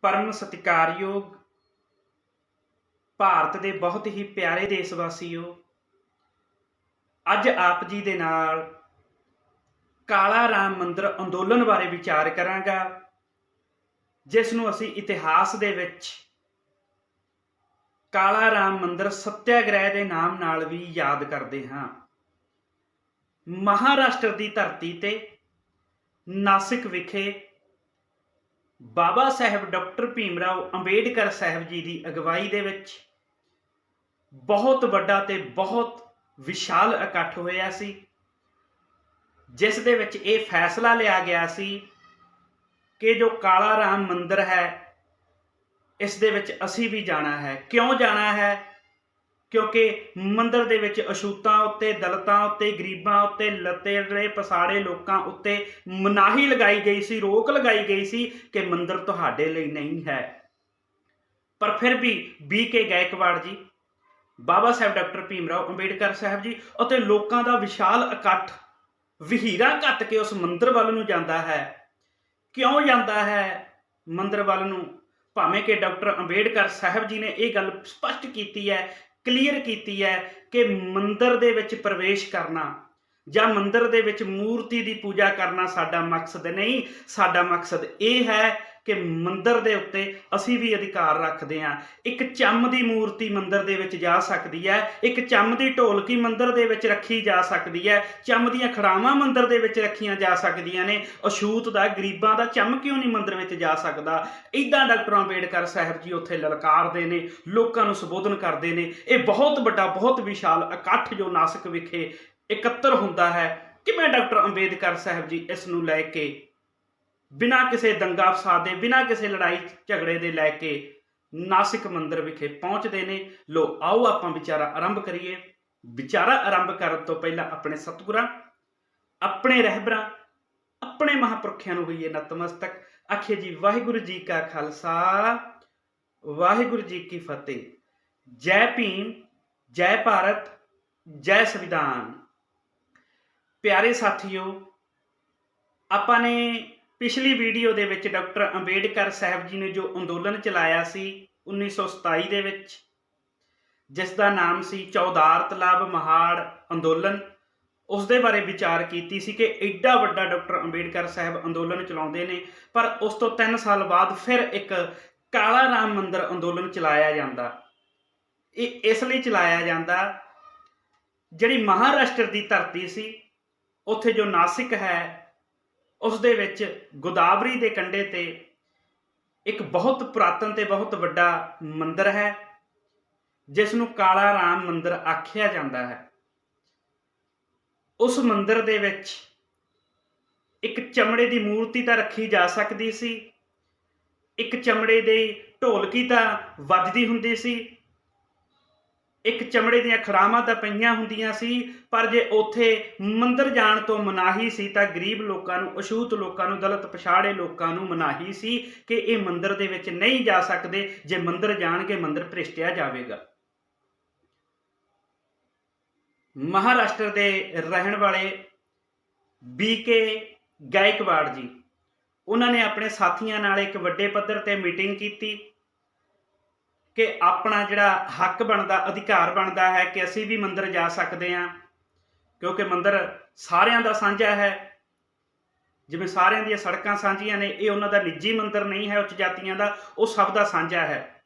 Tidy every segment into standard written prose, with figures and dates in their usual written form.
परम सत्कारयोग ਭਾਰਤ ਦੇ ਬਹੁਤ ਹੀ ਪਿਆਰੇ ਦੇਸ਼ ਵਾਸੀਓ, ਅੱਜ ਆਪ ਜੀ ਦੇ ਨਾਲ ਕਾਲਾ ਰਾਮ ਮੰਦਿਰ ਅੰਦੋਲਨ ਬਾਰੇ ਵਿਚਾਰ ਕਰਾਂਗਾ, ਜਿਸ ਨੂੰ ਅਸੀਂ ਇਤਿਹਾਸ ਦੇ ਵਿੱਚ ਕਾਲਾ ਰਾਮ ਮੰਦਿਰ ਸੱਤਿਆਗ੍ਰਹਿ ਦੇ ਨਾਮ ਨਾਲ ਵੀ ਯਾਦ ਕਰਦੇ ਹਾਂ। ਮਹਾਰਾਸ਼ਟਰ ਦੀ ਧਰਤੀ ਤੇ ਨਾਸਿਕ ਵਿਖੇ ਬਾਬਾ ਸਾਹਿਬ ਡਾਕਟਰ ਭੀਮ ਰਾਓ ਅੰਬੇਡਕਰ ਸਾਹਿਬ ਜੀ ਦੀ ਅਗਵਾਈ ਦੇ ਵਿੱਚ ਬਹੁਤ ਵੱਡਾ ਤੇ ਬਹੁਤ ਵਿਸ਼ਾਲ ਇਕੱਠ ਹੋਇਆ ਸੀ, ਜਿਸ ਦੇ ਵਿੱਚ ਇਹ ਫੈਸਲਾ ਲਿਆ ਗਿਆ ਸੀ ਕਿ ਜੋ ਕਾਲਾ ਰਾਮ ਮੰਦਿਰ ਹੈ, ਇਸ ਦੇ ਵਿੱਚ ਅਸੀਂ ਵੀ ਜਾਣਾ ਹੈ। ਕਿਉਂ ਜਾਣਾ ਹੈ? ਕਿਉਂਕਿ ਮੰਦਿਰ ਦੇ ਵਿੱਚ ਅਛੂਤਾਂ ਉੱਤੇ, ਦਲਿਤਾਂ ਉੱਤੇ, ਗਰੀਬਾਂ ਉੱਤੇ, ਲਤੇੜੇ ਪਸਾੜੇ ਲੋਕਾਂ ਉੱਤੇ ਮਨਾਹੀ ਲਗਾਈ ਗਈ ਸੀ, ਰੋਕ ਲਗਾਈ ਗਈ ਸੀ ਕਿ ਮੰਦਿਰ ਤੁਹਾਡੇ ਲਈ ਨਹੀਂ ਹੈ। ਪਰ ਫਿਰ ਵੀ B.K. ਗਾਇਕਵਾੜ ਜੀ, ਬਾਬਾ ਸਾਹਿਬ ਡਾਕਟਰ ਭੀਮ ਰਾਓ ਅੰਬੇਡਕਰ ਸਾਹਿਬ ਜੀ ਅਤੇ ਲੋਕਾਂ ਦਾ ਵਿਸ਼ਾਲ ਇਕੱਠ ਵਹੀਰਾਂ ਘੱਟ ਕੇ ਉਸ ਮੰਦਿਰ ਵੱਲ ਨੂੰ ਜਾਂਦਾ ਹੈ। ਕਿਉਂ ਜਾਂਦਾ ਹੈ ਮੰਦਿਰ ਵੱਲ ਨੂੰ? ਭਾਵੇਂ ਕਿ ਡਾਕਟਰ ਅੰਬੇਡਕਰ ਸਾਹਿਬ ਜੀ ਨੇ ਇਹ ਗੱਲ ਸਪਸ਼ਟ ਕੀਤੀ ਹੈ, ਕਲੀਅਰ ਕੀਤੀ ਹੈ ਕਿ ਮੰਦਿਰ ਦੇ ਵਿੱਚ ਪ੍ਰਵੇਸ਼ ਕਰਨਾ ਜਾਂ ਮੰਦਿਰ ਦੇ ਵਿੱਚ ਮੂਰਤੀ ਦੀ ਪੂਜਾ ਕਰਨਾ ਸਾਡਾ ਮਕਸਦ ਨਹੀਂ। ਸਾਡਾ ਮਕਸਦ ਇਹ ਹੈ ਕਿ ਮੰਦਿਰ ਦੇ ਉੱਤੇ ਅਸੀਂ ਵੀ ਅਧਿਕਾਰ ਰੱਖਦੇ ਹਾਂ। ਇੱਕ ਚੰਮ ਦੀ ਮੂਰਤੀ ਮੰਦਿਰ ਦੇ ਵਿੱਚ ਜਾ ਸਕਦੀ ਹੈ, ਇੱਕ ਚੰਮ ਦੀ ਢੋਲਕੀ ਮੰਦਿਰ ਦੇ ਵਿੱਚ ਰੱਖੀ ਜਾ ਸਕਦੀ ਹੈ, ਚੰਮ ਦੀਆਂ ਖੜਾਵਾਂ ਮੰਦਿਰ ਦੇ ਵਿੱਚ ਰੱਖੀਆਂ ਜਾ ਸਕਦੀਆਂ ਨੇ। ਅਛੂਤ ਦਾ, ਗਰੀਬਾਂ ਦਾ ਚੰਮ ਕਿਉਂ ਨਹੀਂ ਮੰਦਿਰ ਵਿੱਚ ਜਾ ਸਕਦਾ? ਇੱਦਾਂ ਡਾਕਟਰ ਅੰਬੇਡਕਰ ਸਾਹਿਬ ਜੀ ਉੱਥੇ ਲਲਕਾਰਦੇ ਨੇ, ਲੋਕਾਂ ਨੂੰ ਸੰਬੋਧਨ ਕਰਦੇ ਨੇ। ਇਹ ਬਹੁਤ ਵੱਡਾ, ਬਹੁਤ ਵਿਸ਼ਾਲ ਇਕੱਠ ਜੋ ਨਾਸਿਕ ਵਿਖੇ ਇਕੱਤਰ ਹੁੰਦਾ ਹੈ, ਕਿਵੇਂ ਡਾਕਟਰ ਅੰਬੇਦਕਰ ਸਾਹਿਬ ਜੀ ਇਸ ਨੂੰ ਲੈ ਕੇ ਬਿਨਾਂ ਕਿਸੇ ਦੰਗਾ ਫਸਾਦ ਦੇ, ਬਿਨਾਂ ਕਿਸੇ ਲੜਾਈ ਝਗੜੇ ਦੇ ਲੈ ਕੇ ਨਾਸਿਕ ਮੰਦਿਰ ਵਿਖੇ ਪਹੁੰਚਦੇ ਨੇ। ਲੋ ਆਓ ਆਪਾਂ ਵਿਚਾਰਾ ਆਰੰਭ ਕਰੀਏ। ਵਿਚਾਰਾ ਆਰੰਭ ਕਰਨ ਤੋਂ ਪਹਿਲਾਂ ਆਪਣੇ ਸਤਿਗੁਰਾਂ, ਆਪਣੇ ਰਹਿਬਰਾਂ, ਆਪਣੇ ਮਹਾਂਪੁਰਖਿਆਂ ਨੂੰ ਹੋਈਏ ਨਤਮਸਤਕ। ਆਖਿਏ ਜੀ ਵਾਹਿਗੁਰੂ ਜੀ ਕਾ ਖਾਲਸਾ, ਵਾਹਿਗੁਰੂ ਜੀ ਕੀ ਫਤਿਹ। ਜੈ ਭੀਮ, ਜੈ ਭਾਰਤ, ਜੈ ਸੰਵਿਧਾਨ। ਪਿਆਰੇ ਸਾਥੀਓ, ਆਪਾਂ ਨੇ ਪਿਛਲੀ ਵੀਡੀਓ ਦੇ ਵਿੱਚ ਡਾਕਟਰ ਅੰਬੇਡਕਰ ਸਾਹਿਬ ਜੀ ਨੇ ਜੋ ਅੰਦੋਲਨ ਚਲਾਇਆ ਸੀ 1927 ਦੇ ਵਿੱਚ, ਜਿਸ ਦਾ ਨਾਮ ਸੀ ਚੌਦਾਰ ਤਲਾਬ ਮਹਾੜ ਅੰਦੋਲਨ, ਉਸ ਦੇ ਬਾਰੇ ਵਿਚਾਰ ਕੀਤੀ ਸੀ ਕਿ ਐਡਾ ਵੱਡਾ ਡਾਕਟਰ ਅੰਬੇਡਕਰ ਸਾਹਿਬ ਅੰਦੋਲਨ ਚਲਾਉਂਦੇ ਨੇ, ਪਰ ਉਸ ਤੋਂ 3 ਸਾਲ ਬਾਅਦ ਫਿਰ ਇੱਕ ਕਾਲਾ ਰਾਮ ਮੰਦਿਰ ਅੰਦੋਲਨ ਚਲਾਇਆ ਜਾਂਦਾ। ਇਹ ਇਸ ਲਈ ਚਲਾਇਆ ਜਾਂਦਾ, ਜਿਹੜੀ ਮਹਾਰਾਸ਼ਟਰ ਦੀ ਧਰਤੀ ਸੀ, ਉੱਥੇ ਜੋ ਨਾਸਿਕ ਹੈ, ਉਸ ਦੇ ਵਿੱਚ ਗੋਦਾਵਰੀ ਦੇ ਕੰਢੇ ਤੇ ਇੱਕ ਬਹੁਤ ਪੁਰਾਤਨ ਤੇ ਬਹੁਤ ਵੱਡਾ ਮੰਦਿਰ ਹੈ, ਜਿਸ ਨੂੰ ਕਾਲਾ ਰਾਮ ਮੰਦਿਰ ਆਖਿਆ ਜਾਂਦਾ ਹੈ। ਉਸ ਮੰਦਿਰ ਦੇ ਵਿੱਚ ਇੱਕ ਚਮੜੇ ਦੀ ਮੂਰਤੀ ਤਾਂ ਰੱਖੀ ਜਾ ਸਕਦੀ ਸੀ, ਇੱਕ ਚਮੜੇ ਦੀ ਢੋਲਕੀ ਤਾਂ ਵੱਜਦੀ ਹੁੰਦੀ ਸੀ, ਇੱਕ ਚਮੜੇ ਦੀਆਂ ਖੜਾਵਾਂ ਤਾਂ ਪਈਆਂ ਹੁੰਦੀਆਂ ਸੀ। ਪਰ ਜੇ ਉੱਥੇ ਮੰਦਿਰ ਜਾਣ ਤੋਂ ਮਨਾਹੀ ਸੀ ਤਾਂ ਗਰੀਬ ਲੋਕਾਂ ਨੂੰ, ਅਛੂਤ ਲੋਕਾਂ ਨੂੰ, ਦਲਿਤ ਪਛਾੜੇ ਲੋਕਾਂ ਨੂੰ ਮਨਾਹੀ ਸੀ ਕਿ ਇਹ ਮੰਦਿਰ ਦੇ ਵਿੱਚ ਨਹੀਂ ਜਾ ਸਕਦੇ। ਜੇ ਮੰਦਿਰ ਜਾਣਗੇ ਮੰਦਿਰ ਭ੍ਰਿਸ਼ਟਿਆ ਜਾਵੇਗਾ। ਮਹਾਰਾਸ਼ਟਰ ਦੇ ਰਹਿਣ ਵਾਲੇ B.K. ਗਾਇਕਵਾੜ ਜੀ, ਉਹਨਾਂ ਨੇ ਆਪਣੇ ਸਾਥੀਆਂ ਨਾਲ ਇੱਕ ਵੱਡੇ ਪੱਧਰ ਤੇ ਮੀਟਿੰਗ ਕੀਤੀ ਕਿ ਆਪਣਾ ਜਿਹੜਾ ਹੱਕ ਬਣਦਾ, ਅਧਿਕਾਰ ਬਣਦਾ ਹੈ ਕਿ ਅਸੀਂ ਵੀ ਮੰਦਿਰ ਜਾ ਸਕਦੇ ਹਾਂ, ਕਿਉਂਕਿ ਮੰਦਿਰ ਸਾਰਿਆਂ ਦਾ ਸਾਂਝਾ ਹੈ। ਜਿਵੇਂ ਸਾਰਿਆਂ ਦੀਆਂ ਸੜਕਾਂ ਸਾਂਝੀਆਂ ਨੇ, ਇਹ ਉਹਨਾਂ ਦਾ ਨਿੱਜੀ ਮੰਦਿਰ ਨਹੀਂ ਹੈ ਉੱਚ ਜਾਤੀਆਂ ਦਾ, ਉਹ ਸਭ ਦਾ ਸਾਂਝਾ ਹੈ।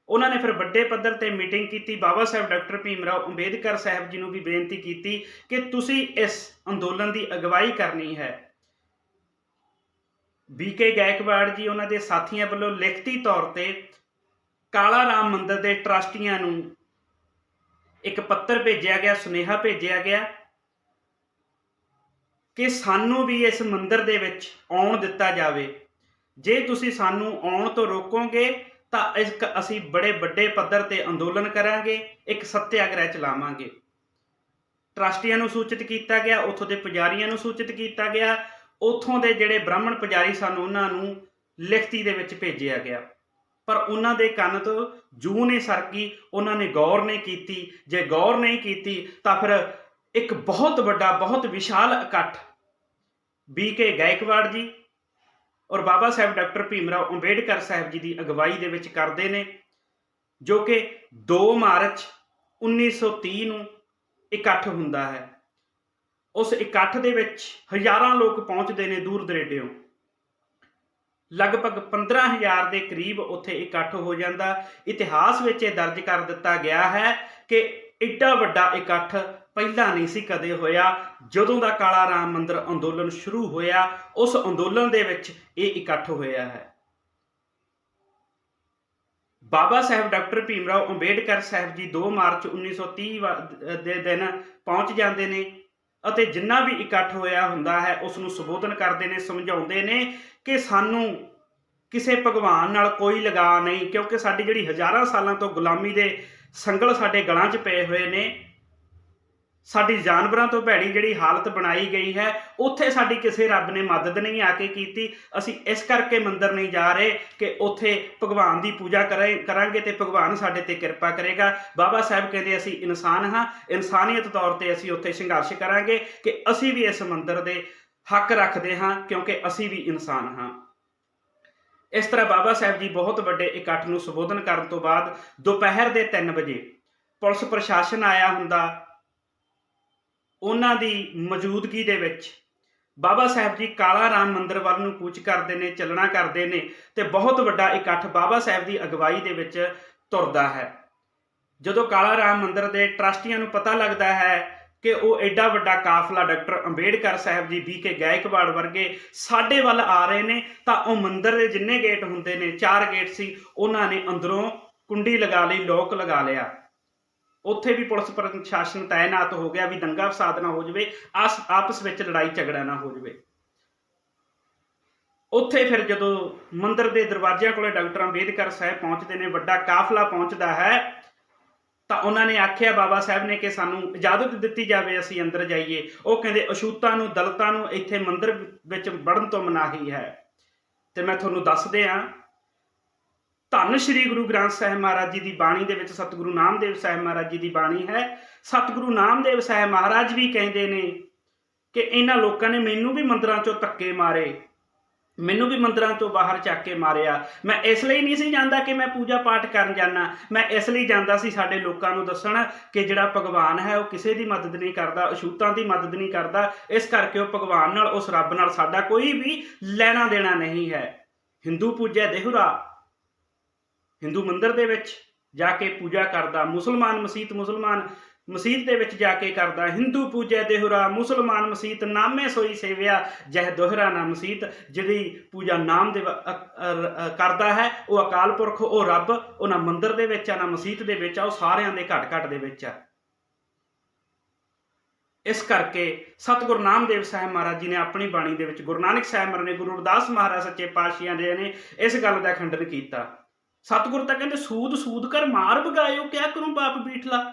ਉਹਨਾਂ ਨੇ ਫਿਰ ਵੱਡੇ ਪੱਧਰ ਤੇ ਮੀਟਿੰਗ ਕੀਤੀ। ਬਾਬਾ ਸਾਹਿਬ ਡਾਕਟਰ ਭੀਮ ਰਾਓ ਅੰਬੇਦਕਰ ਸਾਹਿਬ ਜੀ ਨੂੰ ਵੀ ਬੇਨਤੀ ਕੀਤੀ ਕਿ ਤੁਸੀਂ ਇਸ ਅੰਦੋਲਨ ਦੀ ਅਗਵਾਈ ਕਰਨੀ ਹੈ। B.K. ਗਾਇਕਵਾੜ ਜੀ ਉਹਨਾਂ ਦੇ ਸਾਥੀਆਂ ਵੱਲੋਂ ਲਿਖਤੀ ਤੌਰ ਤੇ ਕਾਲਾ ਰਾਮ ਮੰਦਿਰ ਦੇ ਟਰਸਟੀਆਂ ਨੂੰ ਇੱਕ ਪੱਤਰ ਭੇਜਿਆ ਗਿਆ, ਸੁਨੇਹਾ ਭੇਜਿਆ ਗਿਆ ਕਿ ਸਾਨੂੰ ਵੀ ਇਸ ਮੰਦਿਰ ਦੇ ਵਿੱਚ ਆਉਣ ਦਿੱਤਾ ਜਾਵੇ। ਜੇ ਤੁਸੀਂ ਸਾਨੂੰ ਆਉਣ ਤੋਂ ਰੋਕੋਗੇ ਤਾਂ ਅਸੀਂ ਬੜੇ ਵੱਡੇ ਪੱਧਰ ਤੇ ਅੰਦੋਲਨ ਕਰਾਂਗੇ, ਇੱਕ ਸੱਤਿਆਗ੍ਰਹਿ ਚਲਾਵਾਂਗੇ। ਟਰਸਟੀਆਂ ਨੂੰ ਸੂਚਿਤ ਕੀਤਾ ਗਿਆ, ਉੱਥੋਂ ਦੇ ਪੁਜਾਰੀਆਂ ਨੂੰ ਸੂਚਿਤ ਕੀਤਾ ਗਿਆ, ਉੱਥੋਂ ਦੇ ਜਿਹੜੇ ਬ੍ਰਾਹਮਣ ਪੁਜਾਰੀ ਸਨ ਉਹਨਾਂ ਨੂੰ ਲਿਖਤੀ ਦੇ ਵਿੱਚ ਭੇਜਿਆ ਗਿਆ। ਪਰ ਉਹਨਾਂ ਦੇ ਕੰਨ ਤੋਂ ਜੂੰ ਨਹੀਂ ਸਰਕੀ, ਉਹਨਾਂ ਨੇ ਗੌਰ ਨਹੀਂ ਕੀਤੀ। ਜੇ ਗੌਰ ਨਹੀਂ ਕੀਤੀ ਤਾਂ ਫਿਰ ਇੱਕ ਬਹੁਤ ਵੱਡਾ, ਬਹੁਤ ਵਿਸ਼ਾਲ ਇਕੱਠ B.K. ਗਾਇਕਵਾੜ ਜੀ, ਔਰ ਬਾਬਾ ਸਾਹਿਬ ਡਾਕਟਰ ਭੀਮ ਰਾਓ ਅੰਬੇਡਕਰ ਸਾਹਿਬ ਜੀ ਦੀ ਅਗਵਾਈ ਦੇ ਵਿੱਚ ਕਰਦੇ ਨੇ, ਜੋ ਕਿ 2 ਮਾਰਚ 1930 ਨੂੰ ਇਕੱਠ ਹੁੰਦਾ ਹੈ। ਉਸ ਇਕੱਠ ਦੇ ਵਿੱਚ ਹਜ਼ਾਰਾਂ ਲੋਕ ਪਹੁੰਚਦੇ ਨੇ ਦੂਰ ਦਰੇਡਿਓਂ। ਲਗਭਗ 15,000 ਦੇ ਕਰੀਬ ਉੱਥੇ ਇਕੱਠ ਹੋ ਜਾਂਦਾ। ਇਤਿਹਾਸ ਵਿੱਚ ਇਹ ਦਰਜ ਕਰ ਦਿੱਤਾ ਗਿਆ ਹੈ ਕਿ ਏਡਾ ਵੱਡਾ ਇਕੱਠ ਪਹਿਲਾਂ ਨਹੀਂ ਸੀ ਕਦੇ ਹੋਇਆ। ਜਦੋਂ ਦਾ ਕਾਲਾ ਰਾਮ ਮੰਦਿਰ ਅੰਦੋਲਨ ਸ਼ੁਰੂ ਹੋਇਆ, ਉਸ ਅੰਦੋਲਨ ਦੇ ਵਿੱਚ ਇਹ ਇਕੱਠ ਹੋਇਆ ਹੈ। ਬਾਬਾ ਸਾਹਿਬ ਡਾਕਟਰ ਭੀਮ ਰਾਓ ਅੰਬੇਡਕਰ ਸਾਹਿਬ ਜੀ 2 ਮਾਰਚ 1930 ਦੇ ਦਿਨ ਪਹੁੰਚ ਜਾਂਦੇ ਨੇ ਅਤੇ ਜਿੰਨਾ ਵੀ ਇਕੱਠ ਹੋਇਆ ਹੁੰਦਾ ਹੈ ਉਸ ਨੂੰ ਸੰਬੋਧਨ ਕਰਦੇ ਨੇ, ਸਮਝਾਉਂਦੇ ਨੇ ਕਿ ਸਾਨੂੰ ਕਿਸੇ ਭਗਵਾਨ ਨਾਲ ਕੋਈ ਲਗਾਅ ਨਹੀਂ, ਕਿਉਂਕਿ ਸਾਡੀ ਜਿਹੜੀ ਹਜ਼ਾਰਾਂ ਸਾਲਾਂ ਤੋਂ ਗੁਲਾਮੀ ਦੇ ਸੰਗਲ ਸਾਡੇ ਗਲਾਂ 'ਚ ਪਏ ਹੋਏ ਨੇ, ਸਾਡੀ ਜਾਨਵਰਾਂ ਤੋਂ ਭੈੜੀ ਜਿਹੜੀ ਹਾਲਤ ਬਣਾਈ ਗਈ ਹੈ, ਉੱਥੇ ਸਾਡੀ ਕਿਸੇ ਰੱਬ ਨੇ ਮਦਦ ਨਹੀਂ ਆ ਕੇ ਕੀਤੀ। ਅਸੀਂ ਇਸ ਕਰਕੇ ਮੰਦਿਰ ਨਹੀਂ ਜਾ ਰਹੇ ਕਿ ਉੱਥੇ ਭਗਵਾਨ ਦੀ ਪੂਜਾ ਕਰਾਂਗੇ ਤੇ ਭਗਵਾਨ ਸਾਡੇ ਤੇ ਕਿਰਪਾ ਕਰੇਗਾ। ਬਾਬਾ ਸਾਹਿਬ ਕਹਿੰਦੇ ਅਸੀਂ ਇਨਸਾਨ ਹਾਂ, ਇਨਸਾਨੀਅਤ ਤੌਰ ਤੇ ਅਸੀਂ ਉੱਥੇ ਸੰਘਰਸ਼ ਕਰਾਂਗੇ ਕਿ ਅਸੀਂ ਵੀ ਇਸ ਮੰਦਿਰ ਦੇ ਹੱਕ ਰੱਖਦੇ ਹਾਂ, ਕਿਉਂਕਿ ਅਸੀਂ ਵੀ ਇਨਸਾਨ ਹਾਂ। ਇਸ ਤਰ੍ਹਾਂ ਬਾਬਾ ਸਾਹਿਬ ਜੀ ਬਹੁਤ ਵੱਡੇ ਇਕੱਠ ਨੂੰ ਸੰਬੋਧਨ ਕਰਨ ਤੋਂ ਬਾਅਦ ਦੁਪਹਿਰ ਦੇ 3 ਵਜੇ ਪੁਲਿਸ ਪ੍ਰਸ਼ਾਸਨ ਆਇਆ ਹੁੰਦਾ, ਉਹਨਾਂ ਦੀ ਮੌਜੂਦਗੀ ਦੇ ਵਿੱਚ ਬਾਬਾ ਸਾਹਿਬ ਜੀ ਕਾਲਾ ਰਾਮ ਮੰਦਿਰ ਵੱਲ ਨੂੰ ਕੂਚ ਕਰਦੇ ਨੇ, ਚੱਲਣਾ ਕਰਦੇ ਨੇ ਤੇ ਬਹੁਤ ਵੱਡਾ ਇਕੱਠ ਬਾਬਾ ਸਾਹਿਬ ਦੀ ਅਗਵਾਈ ਦੇ ਵਿੱਚ ਤੁਰਦਾ ਹੈ। ਜਦੋਂ ਕਾਲਾ ਰਾਮ ਮੰਦਿਰ ਦੇ ਟਰਸਟੀਆਂ ਨੂੰ ਪਤਾ ਲੱਗਦਾ ਹੈ ਕਿ ਉਹ ਐਡਾ ਵੱਡਾ ਕਾਫਲਾ ਡਾਕਟਰ ਅੰਬੇਡਕਰ ਸਾਹਿਬ ਜੀ, BK ਗਾਇਕਵਾੜ ਵਰਗੇ ਸਾਡੇ ਵੱਲ ਆ ਰਹੇ ਨੇ, ਤਾਂ ਉਹ ਮੰਦਿਰ ਦੇ ਜਿੰਨੇ ਗੇਟ ਹੁੰਦੇ ਨੇ, 4 ਗੇਟ ਸੀ, ਉਹਨਾਂ ਨੇ ਅੰਦਰੋਂ ਕੁੰਡੀ ਲਗਾ ਲਈ, ਲੋਕ ਲਗਾ ਲਿਆ। ਉੱਥੇ ਵੀ ਪੁਲਿਸ ਪ੍ਰਸ਼ਾਸਨ ਤਾਇਨਾਤ ਹੋ ਗਿਆ ਵੀ ਦੰਗਾ ਫਸਾਦ ਨਾ ਹੋ ਜਾਵੇ, ਆਪਸ ਵਿੱਚ ਲੜਾਈ ਝਗੜਾ ਨਾ ਹੋ ਜਾਵੇ। ਉੱਥੇ ਫਿਰ ਜਦੋਂ ਮੰਦਿਰ ਦੇ ਦਰਵਾਜ਼ਿਆਂ ਕੋਲੇ ਡਾਕਟਰ ਅੰਬੇਡਕਰ ਸਾਹਿਬ ਪਹੁੰਚਦੇ ਨੇ, ਵੱਡਾ ਕਾਫਲਾ ਪਹੁੰਚਦਾ ਹੈ, ਤਾਂ ਉਹਨਾਂ ਨੇ ਆਖਿਆ ਬਾਬਾ ਸਾਹਿਬ ਨੇ ਕਿ ਸਾਨੂੰ ਇਜਾਜ਼ਤ ਦਿੱਤੀ ਜਾਵੇ ਅਸੀਂ ਅੰਦਰ ਜਾਈਏ। ਉਹ ਕਹਿੰਦੇ ਅਛੂਤਾਂ ਨੂੰ, ਦਲਿਤਾਂ ਨੂੰ ਇੱਥੇ ਮੰਦਿਰ ਵਿੱਚ ਵੜਨ ਤੋਂ ਮਨਾਹੀ ਹੈ। ਤੇ ਮੈਂ ਤੁਹਾਨੂੰ ਦੱਸਦੇ ਹਾਂ, ਧੰਨ ਸ਼੍ਰੀ ਗੁਰੂ ਗ੍ਰੰਥ ਸਾਹਿਬ ਮਹਾਰਾਜ ਜੀ ਦੀ ਬਾਣੀ ਦੇ ਵਿੱਚ ਸਤਿਗੁਰੂ ਨਾਮਦੇਵ ਸਾਹਿਬ ਮਹਾਰਾਜ ਜੀ ਦੀ ਬਾਣੀ ਹੈ। ਸਤਿਗੁਰੂ ਨਾਮਦੇਵ ਸਾਹਿਬ ਮਹਾਰਾਜ ਵੀ ਕਹਿੰਦੇ ਨੇ ਕਿ ਇਹਨਾਂ ਲੋਕਾਂ ਨੇ ਮੈਨੂੰ ਵੀ ਮੰਦਿਰਾਂ ਚੋਂ ਧੱਕੇ ਮਾਰੇ, ਮੈਨੂੰ ਵੀ ਮੰਦਿਰਾਂ ਤੋਂ ਬਾਹਰ ਚੱਕ ਕੇ ਮਾਰਿਆ। ਮੈਂ ਇਸ ਲਈ ਨਹੀਂ ਸੀ ਜਾਂਦਾ ਕਿ ਮੈਂ ਪੂਜਾ ਪਾਠ ਕਰਨ ਜਾਣਾ, ਮੈਂ ਇਸ ਲਈ ਜਾਂਦਾ ਸੀ ਸਾਡੇ ਲੋਕਾਂ ਨੂੰ ਦੱਸਣ ਕਿ ਜਿਹੜਾ ਭਗਵਾਨ ਹੈ ਉਹ ਕਿਸੇ ਦੀ ਮਦਦ ਨਹੀਂ ਕਰਦਾ, ਅਛੂਤਾਂ ਦੀ ਮਦਦ ਨਹੀਂ ਕਰਦਾ। ਇਸ ਕਰਕੇ ਉਹ ਭਗਵਾਨ ਨਾਲ, ਉਸ ਰੱਬ ਨਾਲ ਸਾਡਾ ਕੋਈ ਵੀ ਲੈਣਾ ਦੇਣਾ ਨਹੀਂ ਹੈ। ਹਿੰਦੂ ਪੂਜਾ ਦੇਹੁਰਾ, ਹਿੰਦੂ ਮੰਦਿਰ ਦੇ ਵਿੱਚ ਜਾ ਕੇ ਪੂਜਾ ਕਰਦਾ, ਮੁਸਲਮਾਨ ਮਸੀਤ ਦੇ ਵਿੱਚ ਜਾ ਕੇ ਕਰਦਾ। ਹਿੰਦੂ ਪੂਜਾ ਦੇਹੁਰਾ, ਮੁਸਲਮਾਨ ਮਸੀਤ, ਨਾਮੇ ਸੋਈ ਸੇਵਿਆ ਜਹ ਦੋਹਰਾ ਨਾ ਮਸੀਤ। ਜਿਹੜੀ ਪੂਜਾ ਨਾਮ ਦੇ ਕਰਦਾ ਹੈ ਉਹ ਅਕਾਲ ਪੁਰਖ, ਉਹ ਰੱਬ, ਉਹ ਨਾ ਮੰਦਿਰ ਦੇ ਵਿੱਚ ਆ ਨਾ ਮਸੀਤ ਦੇ ਵਿੱਚ ਆ, ਉਹ ਸਾਰਿਆਂ ਦੇ ਘੱਟ ਘੱਟ ਦੇ ਵਿੱਚ ਆ। ਇਸ ਕਰਕੇ ਸਤਿਗੁਰੂ ਨਾਮਦੇਵ ਸਾਹਿਬ ਮਹਾਰਾਜ ਜੀ ਨੇ ਆਪਣੀ ਬਾਣੀ ਦੇ ਵਿੱਚ, ਗੁਰੂ ਨਾਨਕ ਸਾਹਿਬ ਮਹਾਰਾਜ ਨੇ, ਗੁਰੂ ਰਵਿਦਾਸ ਮਹਾਰਾਜ ਸੱਚੇ ਪਾਤਸ਼ਾਹ ਜੀ ਨੇ ਇਸ ਗੱਲ ਦਾ ਖੰਡਨ ਕੀਤਾ। ਸਤਿਗੁਰੂ ਤਾਂ ਕਹਿੰਦੇ ਸੂਦ ਕਰ ਮਾਰ ਬਗਾਇਓ, ਕਿਆ ਕਰੂੰ ਬਾਪ ਬੀਠਲਾ।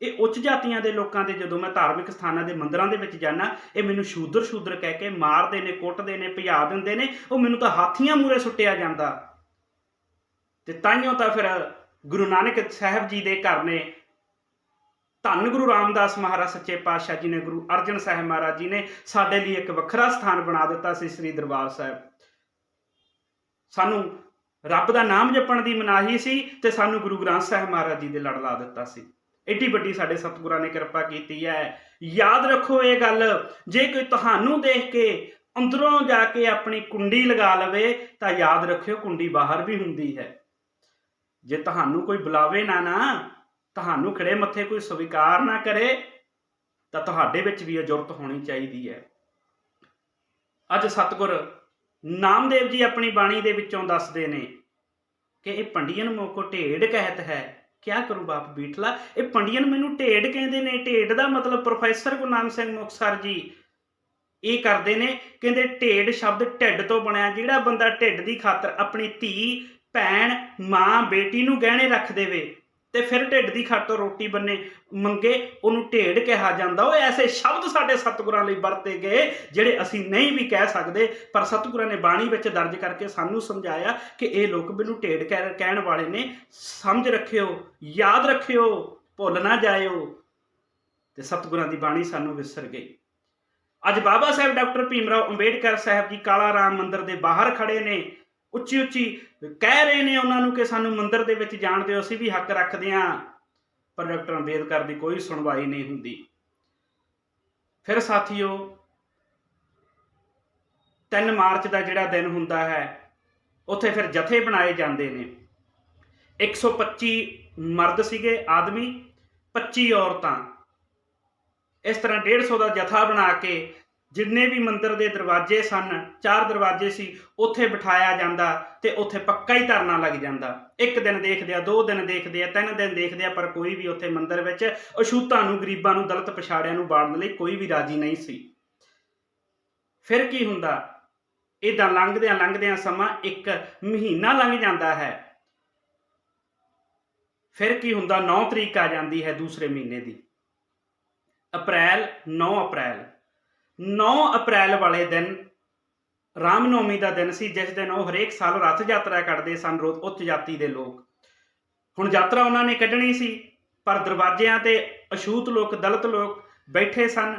ਇਹ ਉੱਚ ਜਾਤੀਆਂ ਦੇ ਲੋਕਾਂ ਦੇ, ਜਦੋਂ ਮੈਂ ਧਾਰਮਿਕ ਸਥਾਨਾਂ ਦੇ ਮੰਦਿਰਾਂ ਦੇ ਵਿੱਚ ਜਾਣਾ, ਇਹ ਮੈਨੂੰ ਸ਼ੂਦਰ ਕਹਿ ਕੇ ਮਾਰਦੇ ਨੇ, ਕੁੱਟਦੇ ਨੇ, ਭਜਾ ਦਿੰਦੇ ਨੇ। ਉਹ ਮੈਨੂੰ ਤਾਂ ਹਾਥੀਆਂ ਮੂਹਰੇ ਸੁੱਟਿਆ ਜਾਂਦਾ। ਤੇ ਤਾਈਓ ਤਾਂ ਫਿਰ ਗੁਰੂ ਨਾਨਕ ਸਾਹਿਬ ਜੀ ਦੇ ਘਰ ਨੇ, ਧੰਨ ਗੁਰੂ ਰਾਮਦਾਸ ਮਹਾਰਾਜ ਸੱਚੇ ਪਾਤਸ਼ਾਹ ਜੀ ਨੇ, ਗੁਰੂ ਅਰਜਨ ਸਾਹਿਬ ਮਹਾਰਾਜ ਜੀ ਨੇ ਸਾਡੇ ਲਈ ਇੱਕ ਵੱਖਰਾ ਸਥਾਨ ਬਣਾ ਦਿੱਤਾ ਸੀ, ਸ੍ਰੀ ਦਰਬਾਰ ਸਾਹਿਬ। ਸਾਨੂੰ ਰੱਬ ਦਾ ਨਾਮ ਜਪਣ ਦੀ ਮਨਾਹੀ ਸੀ ਤੇ ਸਾਨੂੰ ਗੁਰੂ ਗ੍ਰੰਥ ਸਾਹਿਬ ਮਹਾਰਾਜ ਜੀ ਦੇ ਲੜ ਲਾ ਦਿੱਤਾ ਸੀ। ਏਡੀ ਵੱਡੀ ਸਾਡੇ ਸਤਿਗੁਰਾਂ ਨੇ ਕਿਰਪਾ ਕੀਤੀ ਹੈ। ਯਾਦ ਰੱਖੋ ਇਹ ਗੱਲ, ਜੇ ਕੋਈ ਤੁਹਾਨੂੰ ਦੇਖ ਕੇ ਅੰਦਰੋਂ ਜਾ ਕੇ ਆਪਣੀ ਕੁੰਡੀ ਲਗਾ ਲਵੇ ਤਾਂ ਯਾਦ ਰੱਖਿਓ ਕੁੰਡੀ ਬਾਹਰ ਵੀ ਹੁੰਦੀ ਹੈ। ਜੇ ਤੁਹਾਨੂੰ ਕੋਈ ਬੁਲਾਵੇ ਨਾ, ਤੁਹਾਨੂੰ ਖੜੇ ਮੱਥੇ ਕੋਈ ਸਵੀਕਾਰ ਨਾ ਕਰੇ, ਤਾਂ ਤੁਹਾਡੇ ਵਿੱਚ ਵੀ ਇਹ ਜੁਰਤ ਹੋਣੀ ਚਾਹੀਦੀ ਹੈ। ਅੱਜ ਸਤਿਗੁਰ ਨਾਮਦੇਵ ਜੀ ਆਪਣੀ ਬਾਣੀ ਦੇ ਵਿੱਚੋਂ ਦੱਸਦੇ ਨੇ ਕਿ ਇਹ ਪੰਡੀਅਨ ਮੋਕੋ ਢੇਡ ਕਹਿਤ ਹੈ, ਕਿਆ ਕਰੂ ਬਾਪ ਬੀਠਲਾ। ਇਹ ਪੰਡੀਅਨ ਮੈਨੂੰ ਢੇਡ ਕਹਿੰਦੇ ਨੇ। ਢੇਡ ਦਾ ਮਤਲਬ ਪ੍ਰੋਫੈਸਰ ਗੁਰਨਾਮ ਸਿੰਘ ਮੁਕਤਸਰ ਜੀ ਇਹ ਕਰਦੇ ਨੇ, ਕਹਿੰਦੇ ਢੇਡ ਸ਼ਬਦ ਢਿੱਡ ਤੋਂ ਬਣਿਆ। ਜਿਹੜਾ ਬੰਦਾ ਢਿੱਡ ਦੀ ਖਾਤਰ ਆਪਣੀ ਧੀ, ਭੈਣ, ਮਾਂ, ਬੇਟੀ ਨੂੰ ਗਹਿਣੇ ਰੱਖ ਦੇਵੇ ਤੇ ਫਿਰ ਢਿੱਡ ਦੀ ਖਾਤਰ ਰੋਟੀ ਮੰਗੇ, ਉਹਨੂੰ ਢੇਡ ਕਿਹਾ ਜਾਂਦਾ। ਉਹ ਐਸੇ ਸ਼ਬਦ ਸਾਡੇ ਸਤਿਗੁਰਾਂ ਲਈ ਵਰਤੇ ਗਏ ਜਿਹੜੇ ਅਸੀਂ ਨਹੀਂ ਵੀ ਕਹਿ ਸਕਦੇ, ਪਰ ਸਤਿਗੁਰਾਂ ਨੇ ਬਾਣੀ ਵਿੱਚ ਦਰਜ ਕਰਕੇ ਸਾਨੂੰ ਸਮਝਾਇਆ ਕਿ ਇਹ ਲੋਕ ਮੈਨੂੰ ਢੇਡ ਕਹਿਣ ਵਾਲੇ ਨੇ। ਸਮਝ ਰੱਖਿਓ, ਯਾਦ ਰੱਖਿਓ, ਭੁੱਲ ਨਾ ਜਾਇਓ। ਤੇ ਸਤਿਗੁਰਾਂ ਦੀ ਬਾਣੀ ਸਾਨੂੰ ਵਿਸਰ ਗਈ। ਅੱਜ ਬਾਬਾ ਸਾਹਿਬ ਡਾਕਟਰ ਭੀਮਰਾਓ ਅੰਬੇਡਕਰ ਸਾਹਿਬ ਜੀ ਕਾਲਾ ਰਾਮ ਮੰਦਿਰ ਦੇ ਬਾਹਰ ਖੜੇ ਨੇ, ਉੱਚੀ ਉੱਚੀ ਕਹਿ ਰਹੇ ਨੇ ਉਹਨਾਂ ਨੂੰ ਕਿ ਸਾਨੂੰ ਮੰਦਿਰ ਦੇ ਵਿੱਚ ਜਾਣ ਦਿਓ, ਅਸੀਂ ਵੀ ਹੱਕ ਰੱਖਦੇ ਹਾਂ। ਪਰ ਡਾਕਟਰ ਅੰਬੇਦਕਰ ਦੀ ਕੋਈ ਸੁਣਵਾਈ ਨਹੀਂ ਹੁੰਦੀ। ਫਿਰ ਸਾਥੀਓ 3 ਮਾਰਚ ਦਾ ਜਿਹੜਾ ਦਿਨ ਹੁੰਦਾ ਹੈ, ਉੱਥੇ ਫਿਰ ਜਥੇ ਬਣਾਏ ਜਾਂਦੇ ਨੇ। 125 ਮਰਦ ਸੀਗੇ ਆਦਮੀ, 25 ਔਰਤਾਂ। ਇਸ ਤਰ੍ਹਾਂ 150 ਦਾ ਜਥਾ ਬਣਾ ਕੇ ਜਿੰਨੇ ਵੀ ਮੰਦਿਰ ਦੇ ਦਰਵਾਜ਼ੇ ਸਨ, 4 ਦਰਵਾਜ਼ੇ ਸੀ, ਉੱਥੇ ਬਿਠਾਇਆ ਜਾਂਦਾ ਤੇ ਉੱਥੇ ਪੱਕਾ ਹੀ ਧਰਨਾ ਲੱਗ ਜਾਂਦਾ। 1 ਦਿਨ ਦੇਖਦੇ ਆ, 2 ਦਿਨ ਦੇਖਦੇ ਆ, 3 ਦਿਨ ਦੇਖਦੇ ਆ, ਪਰ ਕੋਈ ਵੀ ਉੱਥੇ ਮੰਦਿਰ ਵਿੱਚ ਅਛੂਤਾਂ ਨੂੰ, ਗਰੀਬਾਂ ਨੂੰ, ਦਲਿਤ ਪਛਾੜਿਆਂ ਨੂੰ ਬਾੜਨ ਲਈ ਕੋਈ ਵੀ ਰਾਜੀ ਨਹੀਂ ਸੀ। ਫਿਰ ਕੀ ਹੁੰਦਾ, ਇੱਦਾਂ ਲੰਘਦਿਆਂ ਸਮਾਂ 1 ਮਹੀਨਾ ਲੰਘ ਜਾਂਦਾ ਹੈ। ਫਿਰ ਕੀ ਹੁੰਦਾ, 9 ਤਰੀਕ ਆ ਜਾਂਦੀ ਹੈ ਦੂਸਰੇ ਮਹੀਨੇ ਦੀ, ਅਪ੍ਰੈਲ, 9 ਅਪ੍ਰੈਲ ਵਾਲੇ ਦਿਨ ਰਾਮਨੌਮੀ ਦਾ ਦਿਨ ਸੀ, ਜਿਸ ਦਿਨ ਉਹ ਹਰੇਕ ਸਾਲ ਰੱਥ ਯਾਤਰਾ ਕੱਢਦੇ ਸਨ ਉੱਚ ਜਾਤੀ ਦੇ ਲੋਕ। ਹੁਣ ਯਾਤਰਾ ਉਹਨਾਂ ਨੇ ਕੱਢਣੀ ਸੀ, ਪਰ ਦਰਵਾਜ਼ਿਆਂ ਤੇ ਅਛੂਤ ਲੋਕ, ਦਲਿਤ ਲੋਕ ਬੈਠੇ ਸਨ,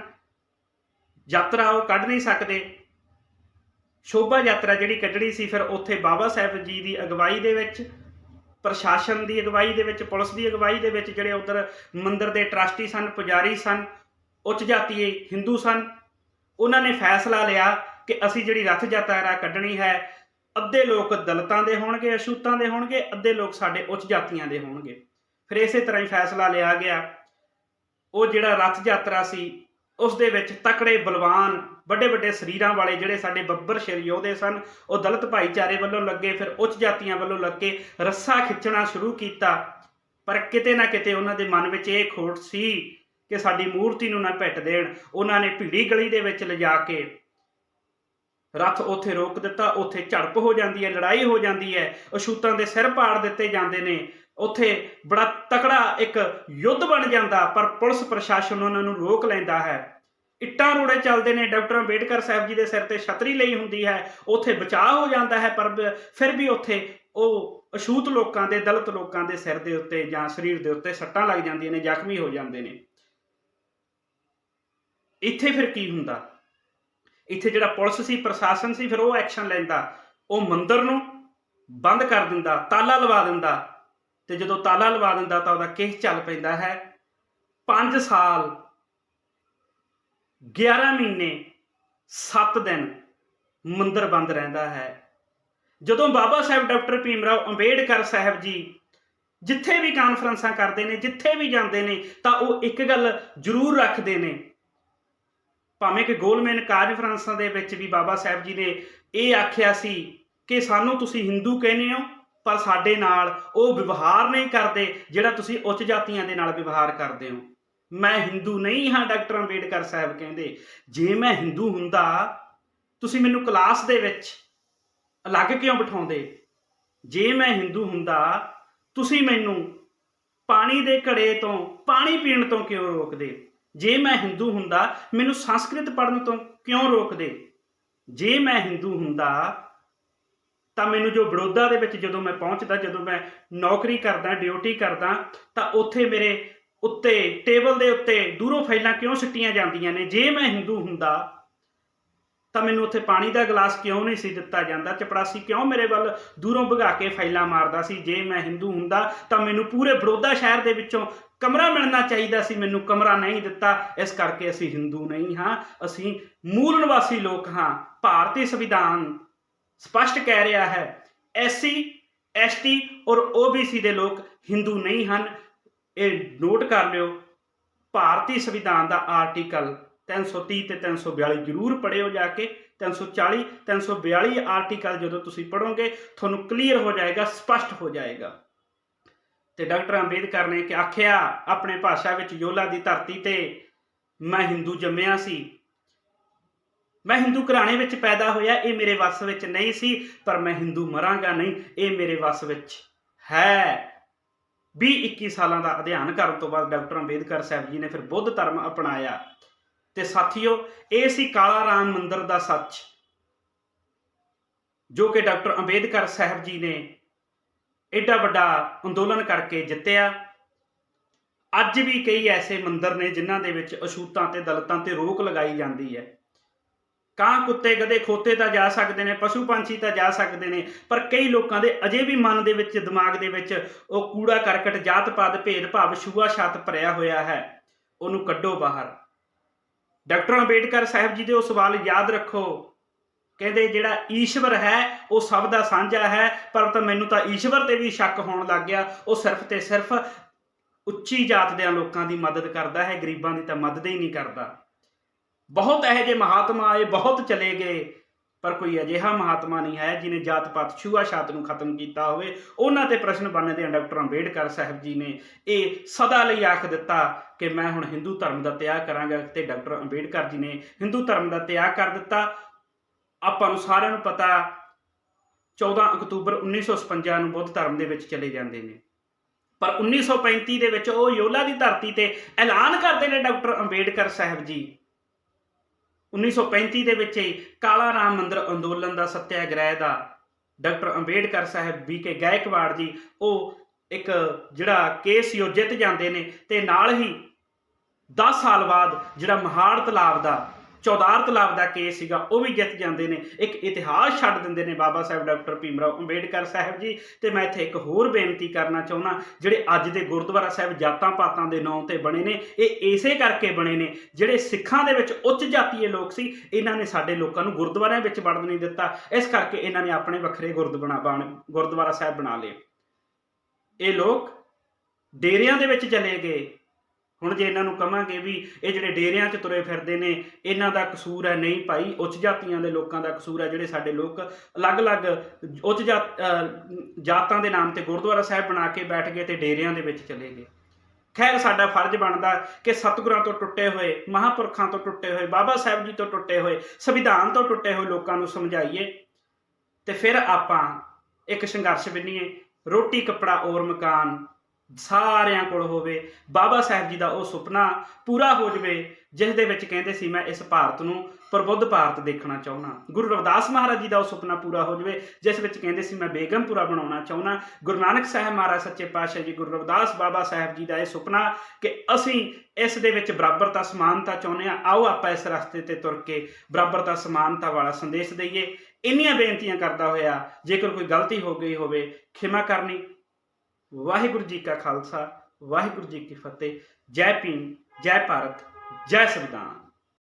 ਯਾਤਰਾ ਉਹ ਕੱਢ ਨਹੀਂ ਸਕਦੇ। ਸ਼ੋਭਾ ਯਾਤਰਾ ਜਿਹੜੀ ਕੱਢਣੀ ਸੀ, ਫਿਰ ਉੱਥੇ ਬਾਬਾ ਸਾਹਿਬ ਜੀ ਦੀ ਅਗਵਾਈ ਦੇ ਵਿੱਚ, ਪ੍ਰਸ਼ਾਸਨ ਦੀ ਅਗਵਾਈ ਦੇ ਵਿੱਚ, ਪੁਲਿਸ ਦੀ ਅਗਵਾਈ ਦੇ ਵਿੱਚ, ਜਿਹੜੇ ਉੱਧਰ ਮੰਦਿਰ ਦੇ ਟਰਸਟੀ ਸਨ, ਪੁਜਾਰੀ ਸਨ, ਉੱਚ ਜਾਤੀ ਹਿੰਦੂ ਸਨ, ਉਹਨਾਂ ਨੇ ਫੈਸਲਾ ਲਿਆ ਕਿ ਅਸੀਂ ਜਿਹੜੀ ਰੱਥ ਯਾਤਰਾ ਕੱਢਣੀ ਹੈ, ਅੱਧੇ ਲੋਕ ਦਲਿਤਾਂ ਦੇ ਹੋਣਗੇ, ਅਛੂਤਾਂ ਦੇ ਹੋਣਗੇ, ਅੱਧੇ ਲੋਕ ਸਾਡੇ ਉੱਚ ਜਾਤੀਆਂ ਦੇ ਹੋਣਗੇ। ਫਿਰ ਇਸੇ ਤਰ੍ਹਾਂ ਹੀ ਫੈਸਲਾ ਲਿਆ ਗਿਆ। ਉਹ ਜਿਹੜਾ ਰੱਥ ਯਾਤਰਾ ਸੀ, ਉਸ ਦੇ ਵਿੱਚ ਤਕੜੇ ਬਲਵਾਨ, ਵੱਡੇ ਵੱਡੇ ਸਰੀਰਾਂ ਵਾਲੇ ਜਿਹੜੇ ਸਾਡੇ ਬੱਬਰ ਸ਼ੇਰ ਯੋਧੇ ਸਨ, ਉਹ ਦਲਿਤ ਭਾਈਚਾਰੇ ਵੱਲੋਂ ਲੱਗੇ, ਫਿਰ ਉੱਚ ਜਾਤੀਆਂ ਵੱਲੋਂ ਲੱਗੇ, ਰੱਸਾ ਖਿੱਚਣਾ ਸ਼ੁਰੂ ਕੀਤਾ। ਪਰ ਕਿਤੇ ਨਾ ਕਿਤੇ ਉਹਨਾਂ ਦੇ ਮਨ ਵਿੱਚ ਇਹ ਖੋਟ ਸੀ ਕਿ ਸਾਡੀ ਮੂਰਤੀ ਨੂੰ ਨਾ ਭਿੱਟ ਦੇਣ। ਉਹਨਾਂ ਨੇ ਭੀੜੀ ਗਲੀ ਦੇ ਵਿੱਚ ਲਿਜਾ ਕੇ ਰੱਥ ਉੱਥੇ ਰੋਕ ਦਿੱਤਾ। ਉੱਥੇ ਝੜਪ ਹੋ ਜਾਂਦੀ ਹੈ, ਲੜਾਈ ਹੋ ਜਾਂਦੀ ਹੈ, ਅਛੂਤਾਂ ਦੇ ਸਿਰ ਪਾੜ ਦਿੱਤੇ ਜਾਂਦੇ ਨੇ। ਉੱਥੇ ਬੜਾ ਤਕੜਾ ਇੱਕ ਯੁੱਧ ਬਣ ਜਾਂਦਾ, ਪਰ ਪੁਲਿਸ ਪ੍ਰਸ਼ਾਸਨ ਉਹਨਾਂ ਨੂੰ ਰੋਕ ਲੈਂਦਾ ਹੈ। ਇੱਟਾਂ ਰੋੜੇ ਚੱਲਦੇ ਨੇ। ਡਾਕਟਰ ਅੰਬੇਡਕਰ ਸਾਹਿਬ ਜੀ ਦੇ ਸਿਰ ਤੇ ਛਤਰੀ ਲਈ ਹੁੰਦੀ ਹੈ, ਉੱਥੇ ਬਚਾਅ ਹੋ ਜਾਂਦਾ ਹੈ, ਪਰ ਫਿਰ ਵੀ ਉੱਥੇ ਉਹ ਅਛੂਤ ਲੋਕਾਂ ਦੇ, ਦਲਿਤ ਲੋਕਾਂ ਦੇ ਸਿਰ ਦੇ ਉੱਤੇ ਜਾਂ ਸਰੀਰ ਦੇ ਉੱਤੇ ਸੱਟਾਂ ਲੱਗ ਜਾਂਦੀਆਂ ਨੇ, ਜ਼ਖਮੀ ਹੋ ਜਾਂਦੇ ਨੇ। ਇੱਥੇ ਫਿਰ ਕੀ ਹੁੰਦਾ, ਇੱਥੇ ਜਿਹੜਾ ਪੁਲਿਸ ਸੀ, ਪ੍ਰਸ਼ਾਸਨ ਸੀ, ਫਿਰ ਉਹ ਐਕਸ਼ਨ ਲੈਂਦਾ। ਉਹ ਮੰਦਿਰ ਨੂੰ ਬੰਦ ਕਰ ਦਿੰਦਾ, ਤਾਲਾ ਲਵਾ ਦਿੰਦਾ। ਤੇ ਜਦੋਂ ਤਾਲਾ ਲਵਾ ਦਿੰਦਾ ਤਾਂ ਉਹਦਾ ਕੇਸ ਚੱਲ ਪੈਂਦਾ ਹੈ। 5 ਸਾਲ 11 ਮਹੀਨੇ 7 ਦਿਨ ਮੰਦਿਰ ਬੰਦ ਰਹਿੰਦਾ ਹੈ। ਜਦੋਂ ਬਾਬਾ ਸਾਹਿਬ ਡਾਕਟਰ ਭੀਮਰਾਓ ਅੰਬੇਡਕਰ ਸਾਹਿਬ ਜੀ ਜਿੱਥੇ ਵੀ ਕਾਨਫਰੰਸਾਂ ਕਰਦੇ ਨੇ, ਜਿੱਥੇ ਵੀ ਜਾਂਦੇ ਨੇ, ਤਾਂ ਉਹ ਇੱਕ ਗੱਲ ਜ਼ਰੂਰ ਰੱਖਦੇ ਨੇ। ਭਾਵੇਂ ਕਿ ਗੋਲਮੇਨ ਕਾਨਫਰੰਸਾਂ ਦੇ ਵਿੱਚ ਵੀ ਬਾਬਾ ਸਾਹਿਬ ਜੀ ਨੇ ਇਹ ਆਖਿਆ ਸੀ ਕਿ ਸਾਨੂੰ ਤੁਸੀਂ ਹਿੰਦੂ ਕਹਿੰਦੇ ਹੋ, ਪਰ ਸਾਡੇ ਨਾਲ ਉਹ ਵਿਵਹਾਰ ਨਹੀਂ ਕਰਦੇ ਜਿਹੜਾ ਤੁਸੀਂ ਉੱਚ ਜਾਤੀਆਂ ਦੇ ਨਾਲ ਵਿਵਹਾਰ ਕਰਦੇ ਹੋ। ਮੈਂ ਹਿੰਦੂ ਨਹੀਂ ਹਾਂ, ਡਾਕਟਰ ਅੰਬੇਡਕਰ ਸਾਹਿਬ ਕਹਿੰਦੇ। ਜੇ ਮੈਂ ਹਿੰਦੂ ਹੁੰਦਾ, ਤੁਸੀਂ ਮੈਨੂੰ ਕਲਾਸ ਦੇ ਵਿੱਚ ਅਲੱਗ ਕਿਉਂ ਬਿਠਾਉਂਦੇ? ਜੇ ਮੈਂ ਹਿੰਦੂ ਹੁੰਦਾ, ਤੁਸੀਂ ਮੈਨੂੰ ਪਾਣੀ ਦੇ ਘੜੇ ਤੋਂ ਪਾਣੀ ਪੀਣ ਤੋਂ ਕਿਉਂ ਰੋਕਦੇ? ਜੇ ਮੈਂ ਹਿੰਦੂ ਹੁੰਦਾ, ਮੈਨੂੰ ਸੰਸਕ੍ਰਿਤ ਪੜ੍ਹਨ ਤੋਂ ਕਿਉਂ ਰੋਕਦੇ? ਜੇ ਮੈਂ ਹਿੰਦੂ ਹੁੰਦਾ ਤਾਂ ਮੈਨੂੰ ਜੋ ਬੜੌਦਾ ਦੇ ਵਿੱਚ ਜਦੋਂ ਮੈਂ ਪਹੁੰਚਦਾ, ਜਦੋਂ ਮੈਂ ਨੌਕਰੀ ਕਰਦਾ, ਡਿਊਟੀ ਕਰਦਾ, ਤਾਂ ਉੱਥੇ ਮੇਰੇ ਉੱਤੇ ਟੇਬਲ ਦੇ ਉੱਤੇ ਦੂਰੋਂ ਫਾਈਲਾਂ ਕਿਉਂ ਸਿੱਟੀਆਂ ਜਾਂਦੀਆਂ ਨੇ? ਜੇ ਮੈਂ ਹਿੰਦੂ ਹੁੰਦਾ ਤਾਂ ਮੈਨੂੰ ਉੱਥੇ ਪਾਣੀ ਦਾ ਗਲਾਸ ਕਿਉਂ ਨਹੀਂ ਸੀ ਦਿੱਤਾ ਜਾਂਦਾ? ਚਪੜਾਸੀ ਕਿਉਂ ਮੇਰੇ ਵੱਲ ਦੂਰੋਂ ਭਗਾ ਕੇ ਫਾਈਲਾਂ ਮਾਰਦਾ ਸੀ? ਜੇ ਮੈਂ ਹਿੰਦੂ ਹੁੰਦਾ ਤਾਂ ਮੈਨੂੰ ਪੂਰੇ ਬੜੌਦਾ ਸ਼ਹਿਰ ਦੇ ਵਿੱਚੋਂ ਕਮਰਾ ਮਿਲਣਾ ਚਾਹੀਦਾ ਸੀ, ਮੈਨੂੰ ਕਮਰਾ ਨਹੀਂ ਦਿੱਤਾ। ਇਸ ਕਰਕੇ ਅਸੀਂ ਹਿੰਦੂ ਨਹੀਂ ਹਾਂ, ਅਸੀਂ ਮੂਲ ਨਿਵਾਸੀ ਲੋਕ ਹਾਂ। ਭਾਰਤੀ ਸੰਵਿਧਾਨ ਸਪਸ਼ਟ ਕਹਿ ਰਿਹਾ ਹੈ, SC ST ਔਰ OBC ਦੇ ਲੋਕ ਹਿੰਦੂ ਨਹੀਂ ਹਨ। ਇਹ ਨੋਟ ਕਰ ਲਿਓ। ਭਾਰਤੀ ਸੰਵਿਧਾਨ ਦਾ ਆਰਟੀਕਲ 330 ਤੇ 342 ਜ਼ਰੂਰ ਪੜ੍ਹਿਓ ਜਾ ਕੇ। 340 342 ਆਰਟੀਕਲ ਜਦੋਂ ਤੁਸੀਂ ਪੜ੍ਹੋਗੇ ਤੁਹਾਨੂੰ ਕਲੀਅਰ ਹੋ ਜਾਏਗਾ, ਸਪਸ਼ਟ ਹੋ ਜਾਏਗਾ। ਤੇ ਡਾਕਟਰ ਅੰਬੇਦਕਰ ਨੇ ਕਿ ਆਖਿਆ ਆਪਣੇ ਭਾਸ਼ਾ ਵਿੱਚ, ਯੋਲਾ ਦੀ ਧਰਤੀ ਤੇ ਮੈਂ ਹਿੰਦੂ ਜੰਮਿਆ ਸੀ, ਮੈਂ ਹਿੰਦੂ ਘਰਾਣੇ ਵਿੱਚ ਪੈਦਾ ਹੋਇਆ, ਇਹ ਮੇਰੇ ਵੱਸ ਵਿੱਚ ਨਹੀਂ ਸੀ, ਪਰ ਮੈਂ ਹਿੰਦੂ ਮਰਾਂਗਾ ਨਹੀਂ, ਇਹ ਮੇਰੇ ਵੱਸ ਵਿੱਚ ਹੈ। 20-21 ਸਾਲਾਂ ਦਾ ਅਧਿਐਨ ਕਰਨ ਤੋਂ ਬਾਅਦ ਡਾਕਟਰ ਅੰਬੇਦਕਰ ਸਾਹਿਬ ਜੀ ਨੇ ਫਿਰ ਬੁੱਧ ਧਰਮ ਅਪਣਾਇਆ। ਤੇ ਸਾਥੀਓ, ਇਹ ਸੀ ਕਾਲਾ ਰਾਮ ਮੰਦਿਰ ਦਾ ਸੱਚ, ਜੋ ਕਿ ਡਾਕਟਰ ਅੰਬੇਦਕਰ ਸਾਹਿਬ ਜੀ ਨੇ ਐਡਾ ਵੱਡਾ ਅੰਦੋਲਨ ਕਰਕੇ ਜਿੱਤਿਆ। ਅੱਜ ਵੀ ਕਈ ਐਸੇ ਮੰਦਿਰ ਨੇ ਜਿਨ੍ਹਾਂ ਦੇ ਵਿੱਚ ਅਛੂਤਾਂ ਤੇ ਦਲਿਤਾਂ ਤੇ ਰੋਕ ਲਗਾਈ ਜਾਂਦੀ ਹੈ। ਕਾਂ ਕੁੱਤੇ ਗਧੇ ਖੋਤੇ ਤਾਂ ਜਾ ਸਕਦੇ ਨੇ, ਪਸ਼ੂ ਪੰਛੀ ਤਾਂ ਜਾ ਸਕਦੇ ਨੇ, ਪਰ ਕਈ ਲੋਕਾਂ ਦੇ ਅਜੇ ਵੀ ਮਨ ਦੇ ਵਿੱਚ, ਦਿਮਾਗ ਦੇ ਵਿੱਚ ਉਹ ਕੂੜਾ ਕਰਕਟ, ਜਾਤ ਪਾਤ, ਭੇਦਭਾਵ, ਛੂਆ ਛਾਤ ਭਰਿਆ ਹੋਇਆ ਹੈ। ਉਹਨੂੰ ਕੱਢੋ ਬਾਹਰ। ਡਾਕਟਰ ਅੰਬੇਡਕਰ ਸਾਹਿਬ ਜੀ ਦੇ ਉਹ ਸਵਾਲ ਯਾਦ ਰੱਖੋ। ਕਹਿੰਦੇ ਜਿਹੜਾ ਈਸ਼ਵਰ ਹੈ ਉਹ ਸਭ ਦਾ ਸਾਂਝਾ ਹੈ, ਪਰ ਤਾਂ ਮੈਨੂੰ ਤਾਂ ਈਸ਼ਵਰ ਤੇ ਵੀ ਸ਼ੱਕ ਹੋਣ ਲੱਗ ਗਿਆ। ਉਹ ਸਿਰਫ ਤੇ ਸਿਰਫ ਉੱਚੀ ਜਾਤ ਦੇ ਲੋਕਾਂ ਦੀ ਮਦਦ ਕਰਦਾ ਹੈ, ਗਰੀਬਾਂ ਦੀ ਤਾਂ ਮਦਦ ਹੀ ਨਹੀਂ ਕਰਦਾ। ਬਹੁਤ ਇਹੋ ਜਿਹੇ ਮਹਾਤਮਾ ਆਏ, ਬਹੁਤ ਚਲੇ ਗਏ, ਪਰ ਕੋਈ ਅਜਿਹਾ ਮਹਾਤਮਾ ਨਹੀਂ ਹੈ ਜਿਹਨੇ ਜਾਤ ਪਾਤ, ਛੂਆ ਛਾਤ ਨੂੰ ਖਤਮ ਕੀਤਾ ਹੋਵੇ। ਉਹਨਾਂ ਤੇ ਪ੍ਰਸ਼ਨ ਬਣਦੇ ਆ ਡਾਕਟਰ ਅੰਬੇਡਕਰ ਸਾਹਿਬ ਜੀ ਨੇ ਇਹ ਸਦਾ ਲਈ ਆਖ ਦਿੱਤਾ ਕਿ ਮੈਂ ਹੁਣ ਹਿੰਦੂ ਧਰਮ ਦਾ ਤਿਆਗ ਕਰਾਂਗਾ, ਤੇ ਡਾਕਟਰ ਅੰਬੇਡਕਰ ਜੀ ਨੇ ਹਿੰਦੂ ਧਰਮ ਦਾ ਤਿਆਗ ਕਰ ਦਿੱਤਾ। ਆਪਾਂ ਨੂੰ ਸਾਰਿਆਂ ਨੂੰ ਪਤਾ 14 ਅਕਤੂਬਰ 1956 ਨੂੰ ਬੁੱਧ ਧਰਮ ਦੇ ਵਿੱਚ ਚਲੇ ਜਾਂਦੇ ਨੇ, ਪਰ 1935 ਦੇ ਵਿੱਚ ਉਹ ਯੋਲਾ ਦੀ ਧਰਤੀ ਤੇ ਐਲਾਨ ਕਰਦੇ ਨੇ ਡਾਕਟਰ ਅੰਬੇਡਕਰ ਸਾਹਿਬ ਜੀ। 1935 ਦੇ ਵਿੱਚ ਹੀ ਕਾਲਾ ਰਾਮ ਮੰਦਿਰ ਅੰਦੋਲਨ ਦਾ, ਸੱਤਿਆਗ੍ਰਹਿ ਦਾ, ਡਾਕਟਰ ਅੰਬੇਡਕਰ ਸਾਹਿਬ BK ਗਾਇਕਵਾੜ ਜੀ ਉਹ ਇੱਕ ਜਿਹੜਾ ਕੇਸ ਉਹ ਜਿੱਤ ਜਾਂਦੇ ਨੇ, ਤੇ ਨਾਲ ਹੀ 10 ਸਾਲ ਬਾਅਦ ਜਿਹੜਾ ਮਹਾੜ ਤਲਾਬ ਦਾ, ਚੌਦਾਰ ਤਲਾਬ ਦਾ ਕੇਸ ਸੀਗਾ ਉਹ ਵੀ ਜਿੱਤ ਜਾਂਦੇ ਨੇ। ਇੱਕ ਇਤਿਹਾਸ ਛੱਡ ਦਿੰਦੇ ਨੇ ਬਾਬਾ ਸਾਹਿਬ ਡਾਕਟਰ ਭੀਮ ਰਾਓ ਅੰਬੇਡਕਰ ਸਾਹਿਬ ਜੀ। ਤੇ ਮੈਂ ਇੱਥੇ ਇੱਕ ਹੋਰ ਬੇਨਤੀ ਕਰਨਾ ਚਾਹੁੰਦਾ, ਜਿਹੜੇ ਅੱਜ ਦੇ ਗੁਰਦੁਆਰਾ ਸਾਹਿਬ ਜਾਤਾਂ ਪਾਤਾਂ ਦੇ ਨਾਂ ਤੇ ਬਣੇ ਨੇ, ਇਹ ਇਸੇ ਕਰਕੇ ਬਣੇ ਨੇ, ਜਿਹੜੇ ਸਿੱਖਾਂ ਦੇ ਵਿੱਚ ਉੱਚ ਜਾਤੀਏ ਲੋਕ ਸੀ, ਇਹਨਾਂ ਨੇ ਸਾਡੇ ਲੋਕਾਂ ਨੂੰ ਗੁਰਦੁਆਰਿਆਂ ਵਿੱਚ ਵੜਨ ਨਹੀਂ ਦਿੱਤਾ। ਇਸ ਕਰਕੇ ਇਹਨਾਂ ਨੇ ਆਪਣੇ ਵੱਖਰੇ ਗੁਰਦੁਆਰਾ ਸਾਹਿਬ ਬਣਾ ਲਏ। ਇਹ ਲੋਕ ਡੇਰਿਆਂ ਦੇ ਵਿੱਚ ਚਲੇ ਗਏ। ਹੁਣ ਜੇ ਇਹਨਾਂ ਨੂੰ ਕਹਾਂਗੇ ਵੀ ਇਹ ਜਿਹੜੇ ਡੇਰਿਆਂ 'ਚ ਤੁਰੇ ਫਿਰਦੇ ਨੇ ਇਹਨਾਂ ਦਾ ਕਸੂਰ ਹੈ, ਨਹੀਂ ਭਾਈ, ਉੱਚ ਜਾਤੀਆਂ ਦੇ ਲੋਕਾਂ ਦਾ ਕਸੂਰ ਹੈ। ਜਿਹੜੇ ਸਾਡੇ ਲੋਕ ਅਲੱਗ-ਅਲੱਗ ਉੱਚ ਜਾਤਾਂ ਦੇ ਨਾਮ ਤੇ ਗੁਰਦੁਆਰਾ ਸਾਹਿਬ ਬਣਾ ਕੇ ਬੈਠ ਗਏ ਤੇ ਡੇਰਿਆਂ ਦੇ ਵਿੱਚ ਚਲੇ ਗਏ। ਖੈਰ, ਸਾਡਾ ਫਰਜ਼ ਬਣਦਾ ਕਿ ਸਤਿਗੁਰਾਂ ਤੋਂ ਟੁੱਟੇ ਹੋਏ, ਮਹਾਂਪੁਰਖਾਂ ਤੋਂ ਟੁੱਟੇ ਹੋਏ, ਬਾਬਾ ਸਾਹਿਬ ਜੀ ਤੋਂ ਟੁੱਟੇ ਹੋਏ, ਸੰਵਿਧਾਨ ਤੋਂ ਟੁੱਟੇ ਹੋਏ ਲੋਕਾਂ ਨੂੰ ਸਮਝਾਈਏ, ਤੇ ਫਿਰ ਆਪਾਂ ਇੱਕ ਸੰਘਰਸ਼ ਬੰਨੀਏ। ਰੋਟੀ ਕੱਪੜਾ ਔਰ ਮਕਾਨ ਸਾਰਿਆਂ ਕੋਲ ਹੋਵੇ। ਬਾਬਾ ਸਾਹਿਬ ਜੀ ਦਾ ਉਹ ਸੁਪਨਾ ਪੂਰਾ ਹੋ ਜਾਵੇ ਜਿਸ ਦੇ ਵਿੱਚ ਕਹਿੰਦੇ ਸੀ ਮੈਂ ਇਸ ਭਾਰਤ ਨੂੰ ਪ੍ਰਬੁੱਧ ਭਾਰਤ ਦੇਖਣਾ ਚਾਹੁੰਦਾ। ਗੁਰੂ ਰਵਿਦਾਸ ਮਹਾਰਾਜ ਜੀ ਦਾ ਉਹ ਸੁਪਨਾ ਪੂਰਾ ਹੋ ਜਾਵੇ ਜਿਸ ਵਿੱਚ ਕਹਿੰਦੇ ਸੀ ਮੈਂ ਬੇਗਮਪੁਰਾ ਬਣਾਉਣਾ ਚਾਹੁੰਦਾ। ਗੁਰੂ ਨਾਨਕ ਸਾਹਿਬ ਮਹਾਰਾਜ ਸੱਚੇ ਪਾਤਸ਼ਾਹ ਜੀ, ਗੁਰੂ ਰਵਿਦਾਸ ਬਾਬਾ ਸਾਹਿਬ ਜੀ ਦਾ ਇਹ ਸੁਪਨਾ ਕਿ ਅਸੀਂ ਇਸ ਦੇ ਵਿੱਚ ਬਰਾਬਰਤਾ, ਸਮਾਨਤਾ ਚਾਹੁੰਦੇ ਹਾਂ। ਆਓ ਆਪਾਂ ਇਸ ਰਸਤੇ ਤੇ ਤੁਰ ਕੇ ਬਰਾਬਰਤਾ, ਸਮਾਨਤਾ ਵਾਲਾ ਸੰਦੇਸ਼ ਦਈਏ। ਇੰਨੀਆਂ ਬੇਨਤੀਆਂ ਕਰਦਾ ਹੋਇਆ ਜੇਕਰ ਕੋਈ ਗਲਤੀ ਹੋ ਗਈ ਹੋਵੇ ਖਿਮਾ ਕਰਨੀ। ਵਾਹਿਗੁਰੂ ਜੀ ਕਾ ਖਾਲਸਾ, ਵਾਹਿਗੁਰੂ ਜੀ ਕੀ ਫਤਿਹ। ਜੈ ਭੀਮ, ਜੈ ਭਾਰਤ, ਜੈ ਸੰਵਿਧਾਨ।